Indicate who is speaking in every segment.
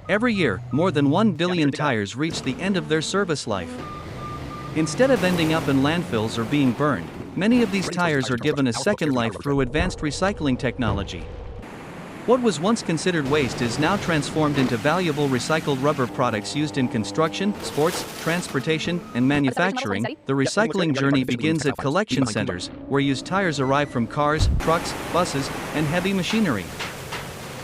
Speaker 1: Every year, more than 1 billion tires reach the end of their service life. Instead of ending up in landfills or being burned, many of these tires are given a second life through advanced recycling technology. What was once considered waste is now transformed into valuable recycled rubber products used in construction, sports, transportation, and manufacturing. The recycling journey begins at collection centers, where used tires arrive from cars, trucks, buses, and heavy machinery.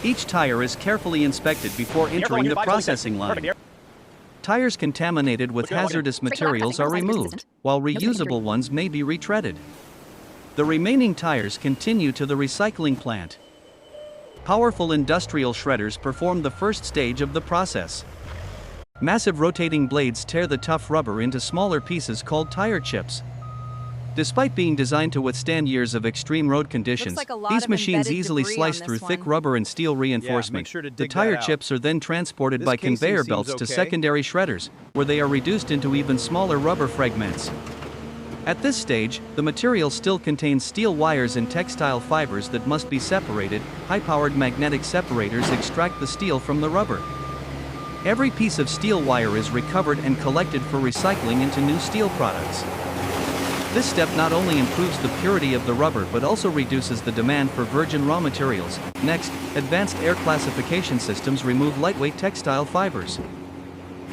Speaker 1: Each tire is carefully inspected before entering the processing line. Tires contaminated with hazardous materials are removed, while reusable ones may be retreaded. The remaining tires continue to the recycling plant. Powerful industrial shredders perform the first stage of the process. Massive rotating blades tear the tough rubber into smaller pieces called tire chips. Despite being designed to withstand years of extreme road conditions, these machines easily slice through thick rubber and steel reinforcement. The tire chips are then transported by conveyor belts to secondary shredders, where they are reduced into even smaller rubber fragments. At this stage, the material still contains steel wires and textile fibers that must be separated. High-powered magnetic separators extract the steel from the rubber. Every piece of steel wire is recovered and collected for recycling into new steel products. This step not only improves the purity of the rubber but also reduces the demand for virgin raw materials. Next, advanced air classification systems remove lightweight textile fibers.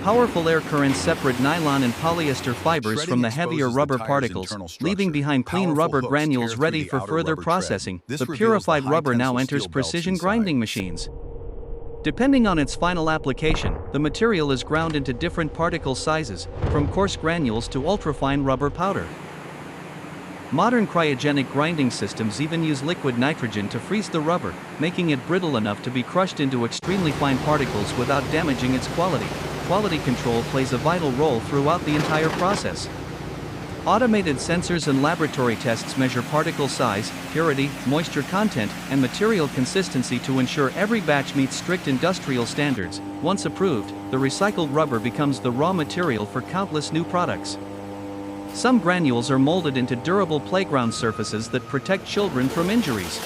Speaker 1: Powerful air currents separate nylon and polyester fibers from the heavier rubber particles, leaving behind clean rubber granules ready for further processing. The purified rubber now enters precision grinding machines. Depending on its final application, the material is ground into different particle sizes, from coarse granules to ultrafine rubber powder. Modern cryogenic grinding systems even use liquid nitrogen to freeze the rubber, making it brittle enough to be crushed into extremely fine particles without damaging its quality. Quality control plays a vital role throughout the entire process. Automated sensors and laboratory tests measure particle size, purity, moisture content, and material consistency to ensure every batch meets strict industrial standards. Once approved, the recycled rubber becomes the raw material for countless new products. Some granules are molded into durable playground surfaces that protect children from injuries.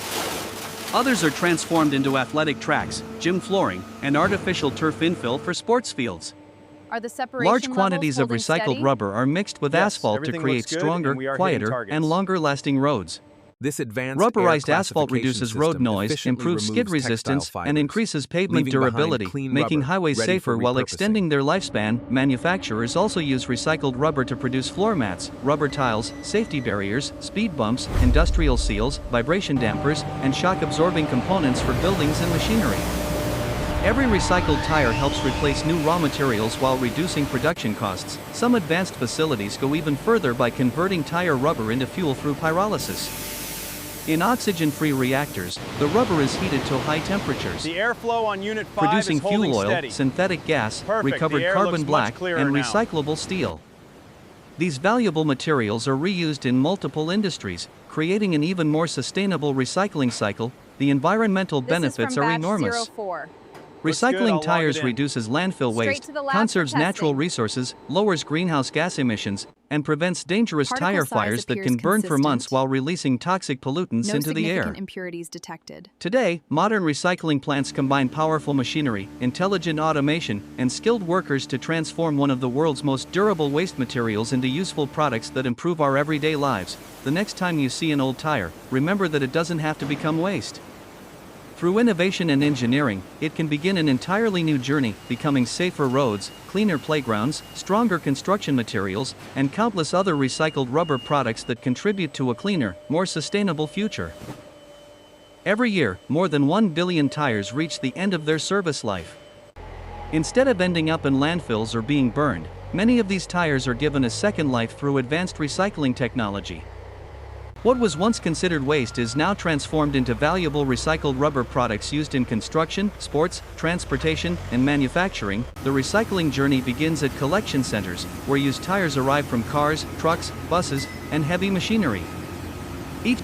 Speaker 1: Others are transformed into athletic tracks, gym flooring, and artificial turf infill for sports fields. Large quantities of recycled rubber are mixed with asphalt to create stronger, quieter, and longer-lasting roads.
Speaker 2: This advanced
Speaker 1: rubberized asphalt reduces road noise, improves skid resistance, and increases pavement durability, making highways safer while extending their lifespan. Manufacturers also use recycled rubber to produce floor mats, rubber tiles, safety barriers, speed bumps, industrial seals, vibration dampers, and shock-absorbing components for buildings and machinery. Every recycled tire helps replace new raw materials while reducing production costs. Some advanced facilities go even further by converting tire rubber into fuel through pyrolysis. In oxygen-free reactors, the rubber is heated to high temperatures,
Speaker 3: the airflow on Unit 5
Speaker 1: producing
Speaker 3: is holding
Speaker 1: fuel oil,
Speaker 3: steady.
Speaker 1: synthetic gas,
Speaker 3: Perfect.
Speaker 1: recovered
Speaker 3: The air
Speaker 1: carbon
Speaker 3: looks
Speaker 1: black,
Speaker 3: much clearer
Speaker 1: and
Speaker 3: now.
Speaker 1: recyclable steel. These valuable materials are reused in multiple industries, creating an even more sustainable recycling cycle. The environmental benefits are enormous. Recycling tires reduces landfill waste, conserves natural resources, lowers greenhouse gas emissions, and prevents dangerous tire fires that can burn for months while releasing toxic pollutants into the air.
Speaker 4: Impurities detected.
Speaker 1: Today, modern recycling plants combine powerful machinery, intelligent automation, and skilled workers to transform one of the world's most durable waste materials into useful products that improve our everyday lives. The next time you see an old tire, remember that it doesn't have to become waste. Through innovation and engineering, it can begin an entirely new journey, becoming safer roads, cleaner playgrounds, stronger construction materials, and countless other recycled rubber products that contribute to a cleaner, more sustainable future. Every year, more than 1 billion tires reach the end of their service life. Instead of ending up in landfills or being burned, many of these tires are given a second life through advanced recycling technology. What was once considered waste is now transformed into valuable recycled rubber products used in construction, sports, transportation, and manufacturing. The recycling journey begins at collection centers, where used tires arrive from cars, trucks, buses, and heavy machinery. Each